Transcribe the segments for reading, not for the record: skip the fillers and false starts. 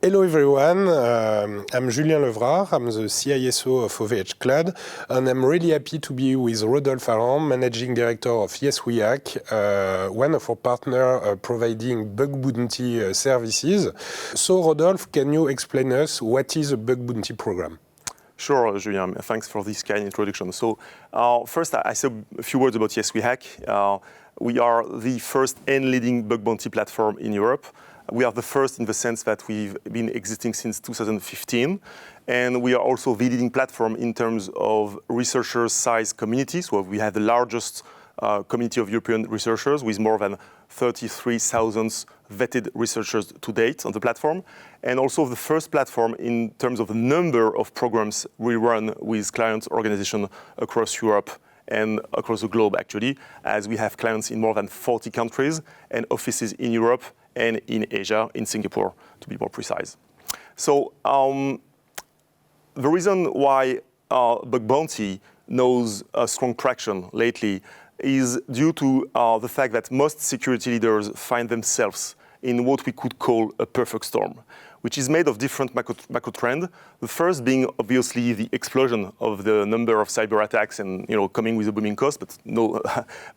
Hello everyone, I'm Julien Levrard, I'm the CISO of OVH Cloud, and I'm really happy to be with Rodolphe Arand, Managing Director of Yes We Hack, one of our partners providing bug bounty services. So Rodolphe, can you explain us what is a bug bounty program? Sure, Julien. Thanks for this kind introduction. So first, I say a few words about Yes We Hack. We are the first and leading bug bounty platform in Europe. We are the first in the sense that we've been existing since 2015. And we are also the leading platform in terms of researchers' size community. So we have the largest community of European researchers with more than 33,000 vetted researchers to date on the platform. And also the first platform in terms of the number of programs we run with client organizations across Europe and across the globe, actually, as we have clients in more than 40 countries and offices in Europe and in Asia, in Singapore, to be more precise. So the reason why bug bounty knows strong traction lately is due to the fact that most security leaders find themselves in what we could call a perfect storm, which is made of different macro trends. The first being obviously the explosion of the number of cyber attacks and coming with a booming cost, but no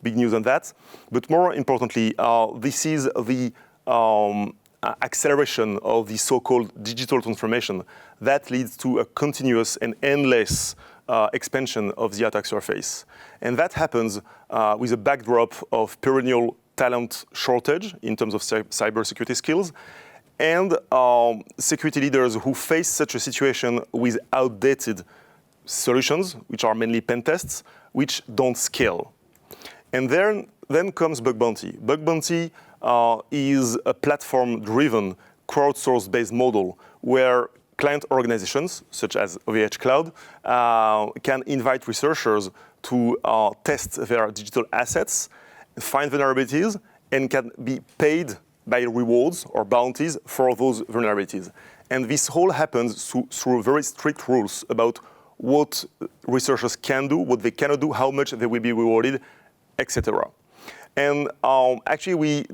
big news on that. But more importantly, this is the acceleration of the so-called digital transformation that leads to a continuous and endless expansion of the attack surface. And that happens with a backdrop of perennial talent shortage in terms of cybersecurity skills, and security leaders who face such a situation with outdated solutions, which are mainly pen tests, which don't scale. And then comes bug bounty. Bug bounty is a platform-driven, crowdsourced-based model where client organizations, such as OVH Cloud, can invite researchers to test their digital assets, find vulnerabilities, and can be paid by rewards or bounties for those vulnerabilities. And this all happens through very strict rules about what researchers can do, what they cannot do, how much they will be rewarded, etc. And actually, we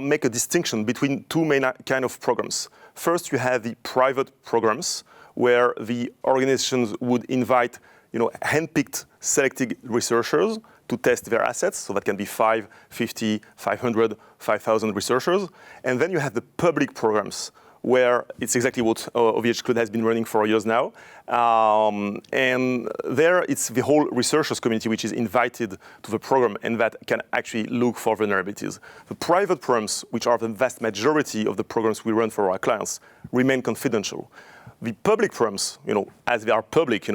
make a distinction between two main kind of programs. First, you have the private programs, where the organizations would invite handpicked, selected researchers to test their assets. So that can be 5, 50, 500, 5,000 researchers. And then you have the public programs, where it's exactly what OVH Cloud has been running for years now. And there it's the whole researchers community which is invited to the program and that can actually look for vulnerabilities. The private programs, which are the vast majority of the programs we run for our clients, remain confidential. The public programs, as they are public,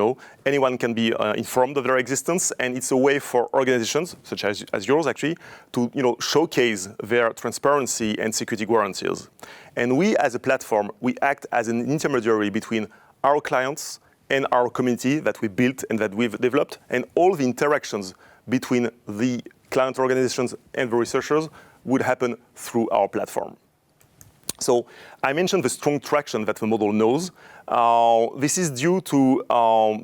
anyone can be informed of their existence, and it's a way for organizations, such as yours actually, to showcase their transparency and security guarantees. And we, as a platform, we act as an intermediary between our clients and our community that we built and that we've developed, and all the interactions between the client organizations and the researchers would happen through our platform. So I mentioned the strong traction that the model knows. This is due to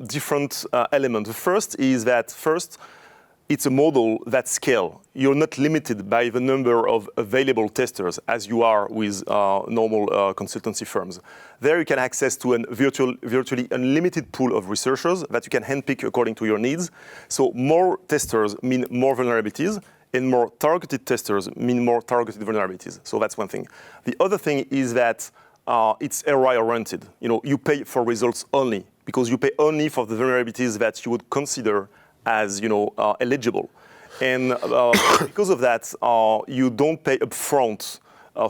different elements. The first is that it's a model that scales. You're not limited by the number of available testers as you are with normal consultancy firms. There you can access to a virtually unlimited pool of researchers that you can handpick according to your needs. So more testers mean more vulnerabilities, and more targeted testers mean more targeted vulnerabilities. So that's one thing. The other thing is that it's ROI-oriented. You pay for results only, because you pay only for the vulnerabilities that you would consider as eligible. And because of that, you don't pay upfront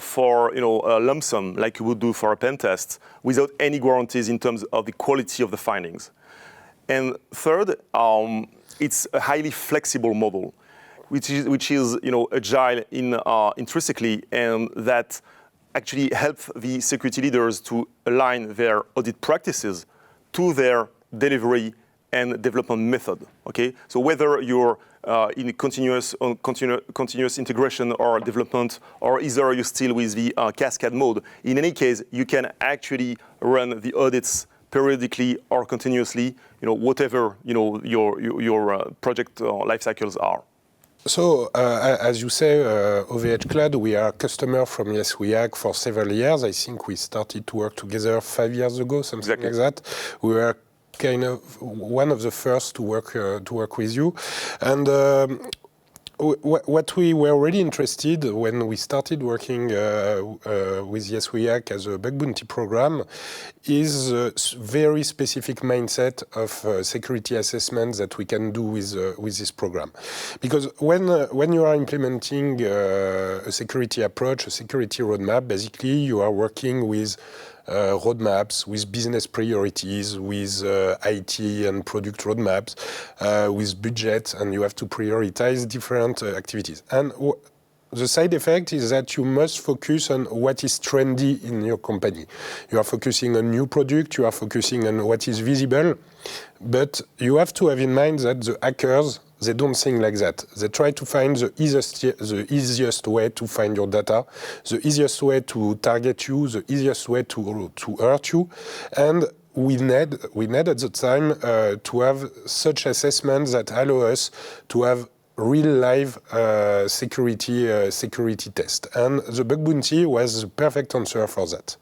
for a lump sum like you would do for a pen test without any guarantees in terms of the quality of the findings. And third, it's a highly flexible model, which is agile intrinsically, and that actually help the security leaders to align their audit practices to their delivery and development method. Okay, so whether you're in a continuous integration or development, or either you're still with the cascade mode, in any case, you can actually run the audits periodically or continuously, whatever your project life cycles are. So, as you say, OVH Cloud, we are a customer from Yes We Hack for several years. I think we started to work together 5 years ago, something like that. We were kind of one of the first to work with you, and what we were really interested when we started working with Yes We Hack as a bug bounty program is a very specific mindset of security assessments that we can do with this program. Because when you are implementing a security approach, a security roadmap, basically you are working with roadmaps, with business priorities, with IT and product roadmaps, with budget, and you have to prioritize different activities. And the side effect is that you must focus on what is trendy in your company. You are focusing on new product, you are focusing on what is visible, but you have to have in mind that the hackers, they don't think like that. They try to find the easiest way to find your data, the easiest way to target you, the easiest way to hurt you. And we need at the time to have such assessments that allow us to have real live security test. And the bug bounty was the perfect answer for that.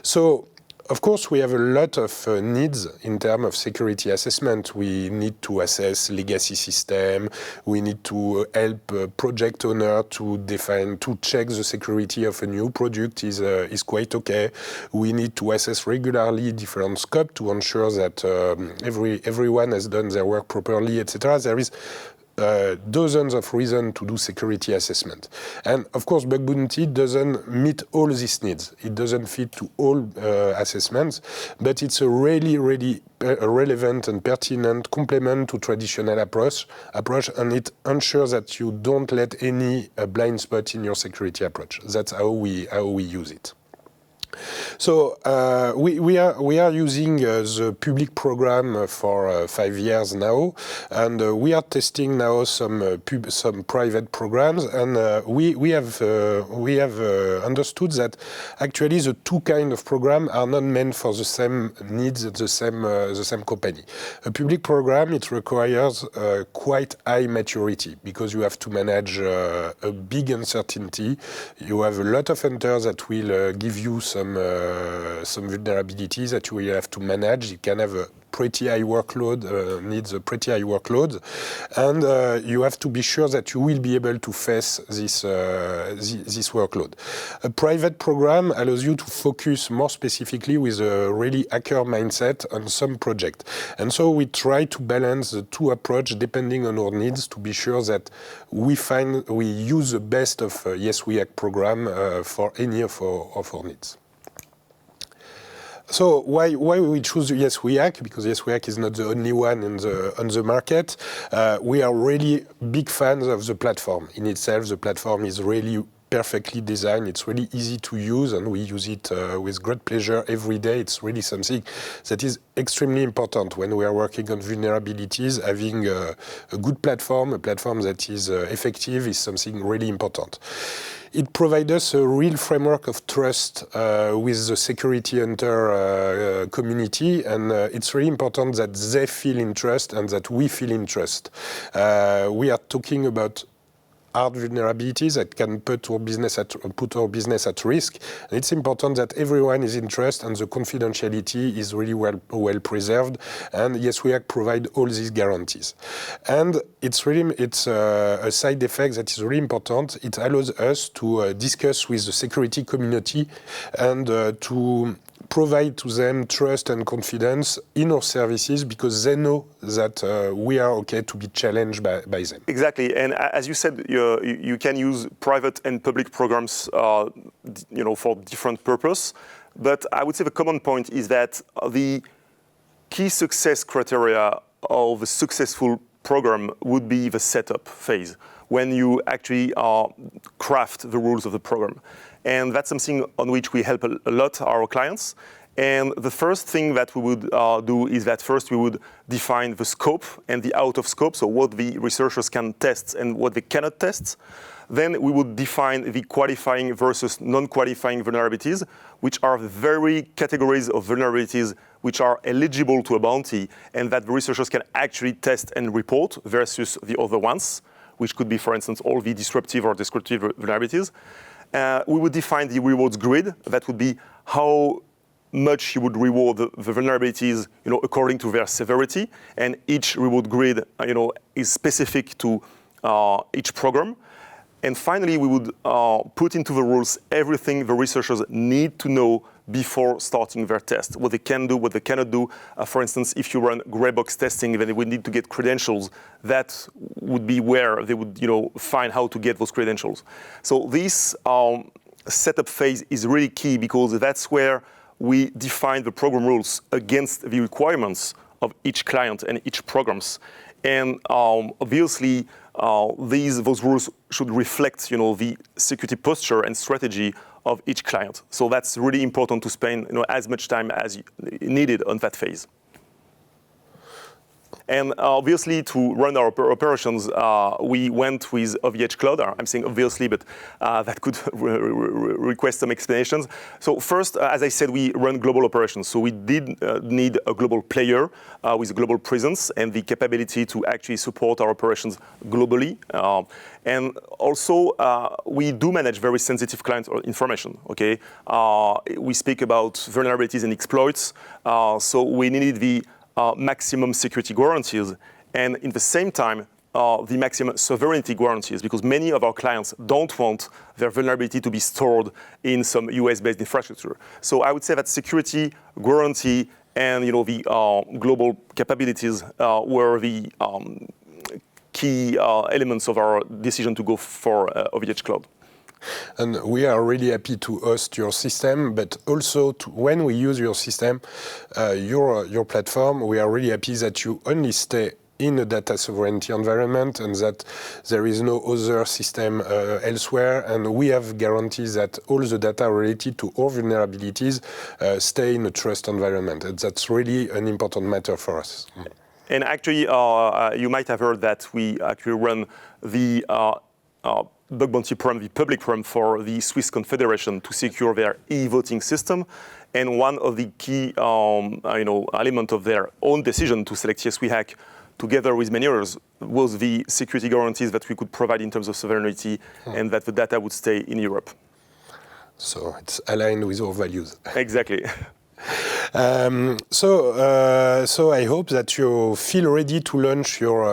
So, of course, we have a lot of needs in terms of security assessment. We need to assess legacy system. We need to help project owner to check the security of a new product is quite okay. We need to assess regularly different scope to ensure that everyone has done their work properly, etc. There is dozens of reasons to do security assessment. And of course, bug bounty doesn't meet all these needs. It doesn't fit to all assessments, but it's a really relevant and pertinent complement to traditional approach, and it ensures that you don't let any blind spot in your security approach. That's how we use it. So we are using the public program for 5 years now, and we are testing now some private programs, and we have understood that actually the two kind of program are not meant for the same needs at the same company. A public program, it requires quite high maturity because you have to manage a big uncertainty. You have a lot of hunters that will give you some vulnerabilities that you will have to manage. You can have a pretty high workload, needs a pretty high workload, and you have to be sure that you will be able to face this workload. A private program allows you to focus more specifically with a really hacker mindset on some project. And so we try to balance the two approaches depending on our needs to be sure that we use the best of Yes We Hack program for any of our needs. So why we choose Yes We Hack? Because Yes We Hack is not the only one on the market. We are really big fans of the platform. In itself, the platform is really perfectly designed. It's really easy to use, and we use it with great pleasure every day. It's really something that is extremely important when we are working on vulnerabilities. Having a good platform, a platform that is effective, is something really important. It provides us a real framework of trust with the security hunter community, and it's really important that they feel in trust and that we feel in trust. We are talking about hard vulnerabilities that can put our business at risk. And it's important that everyone is in trust and the confidentiality is really well preserved. And Yes We Hack provide all these guarantees. And it's a side effect that is really important. It allows us to discuss with the security community and to provide to them trust and confidence in our services because they know that we are okay to be challenged by them. Exactly, and as you said, you can use private and public programs, for different purpose. But I would say the common point is that the key success criteria of a successful program would be the setup phase, when you actually craft the rules of the program. And that's something on which we help a lot our clients. And the first thing that we would do is that first we would define the scope and the out of scope, so what the researchers can test and what they cannot test. Then we would define the qualifying versus non-qualifying vulnerabilities, which are the very categories of vulnerabilities which are eligible to a bounty and that the researchers can actually test and report versus the other ones. which could be, for instance, all the disruptive or descriptive vulnerabilities. We would define the rewards grid. That would be how much you would reward the vulnerabilities, according to their severity, and each reward grid, is specific to each program. And finally, we would put into the rules everything the researchers need to know before starting their test, what they can do, what they cannot do. For instance, if you run gray box testing, then they would need to get credentials. That would be where they would, find how to get those credentials. So this setup phase is really key because that's where we define the program rules against the requirements of each client and each programs. And obviously, those rules should reflect, the security posture and strategy of each client. So that's really important to spend, as much time as needed on that phase. And obviously, to run our operations, we went with OVH Cloud. I'm saying obviously, but that could request some explanations. So first, as I said, we run global operations. So we did need a global player with a global presence and the capability to actually support our operations globally. And also, we do manage very sensitive client information, okay? We speak about vulnerabilities and exploits. So we needed the maximum security guarantees, and in the same time, the maximum sovereignty guarantees, because many of our clients don't want their vulnerability to be stored in some US-based infrastructure. So I would say that security, guarantee, and the global capabilities were the key elements of our decision to go for OVH Cloud. And we are really happy to host your system, but also when we use your system, your platform, we are really happy that you only stay in a data sovereignty environment and that there is no other system elsewhere. And we have guarantees that all the data related to our vulnerabilities stay in a trust environment. And that's really an important matter for us. And actually, you might have heard that we actually run the Bug Bounty program, the public program for the Swiss Confederation to secure their e-voting system. And one of the key element of their own decision to select Yes We Hack, together with many others, was the security guarantees that we could provide in terms of sovereignty and that the data would stay in Europe. So it's aligned with our values. Exactly. So I hope that you feel ready to launch your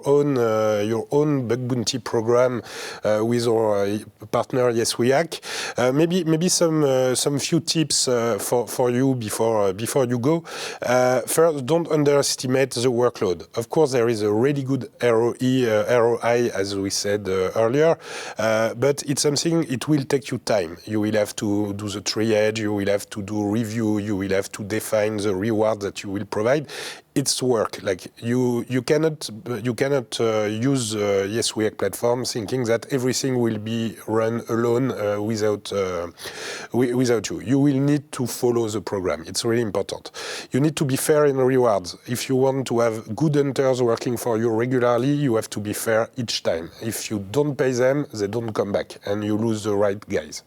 own Bug Bounty program with our partner Yes We Hack. Maybe some few tips for you before you go. First, don't underestimate the workload. Of course, there is a really good ROI, as we said earlier, but it's something, it will take you time. You will have to do the triage, you will have to do review, you will have to define the reward that you will provide. It's work. Like you cannot use Yes We Hack platform thinking that everything will be run alone without you. You will need to follow the program. It's really important. You need to be fair in rewards. If you want to have good hunters working for you regularly, you have to be fair each time. If you don't pay them, they don't come back, and you lose the right guys.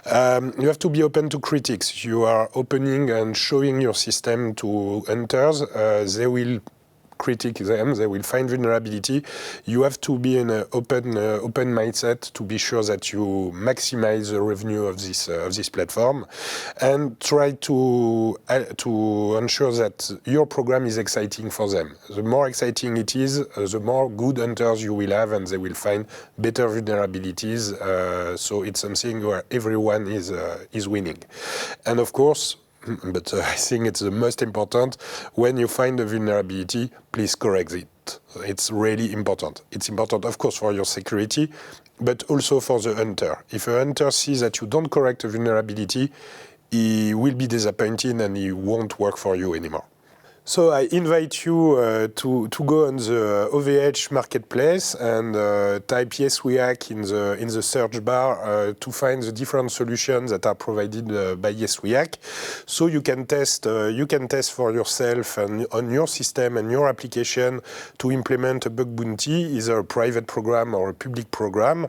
You have to be open to critics. You are opening and showing your system to hunters. They will critique them, they will find vulnerability. You have to be in an open mindset to be sure that you maximize the revenue of this platform, and try to ensure that your program is exciting for them. The more exciting it is, the more good hunters you will have, and they will find better vulnerabilities. So it's something where everyone is winning. And of course, but I think it's the most important, when you find a vulnerability, please correct it. It's really important. It's important, of course, for your security, but also for the hunter. If a hunter sees that you don't correct a vulnerability, he will be disappointed and he won't work for you anymore. So I invite you to go on the OVH marketplace and type Yes We Hack in the search bar to find the different solutions that are provided by Yes We Hack. So you can test for yourself and on your system and your application to implement a Bug Bounty, either a private program or a public program.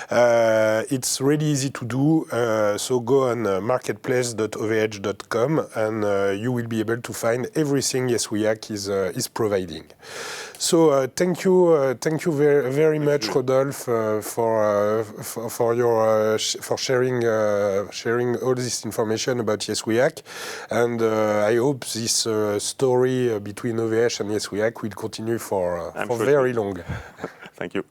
It's really easy to do. So go on marketplace.ovh.com and you will be able to find everything everything YesWeHack is providing. So thank you very much, Rodolphe, for sharing all this information about YesWeHack, and I hope this story between OVH and YesWeHack will continue for very long. Thank you.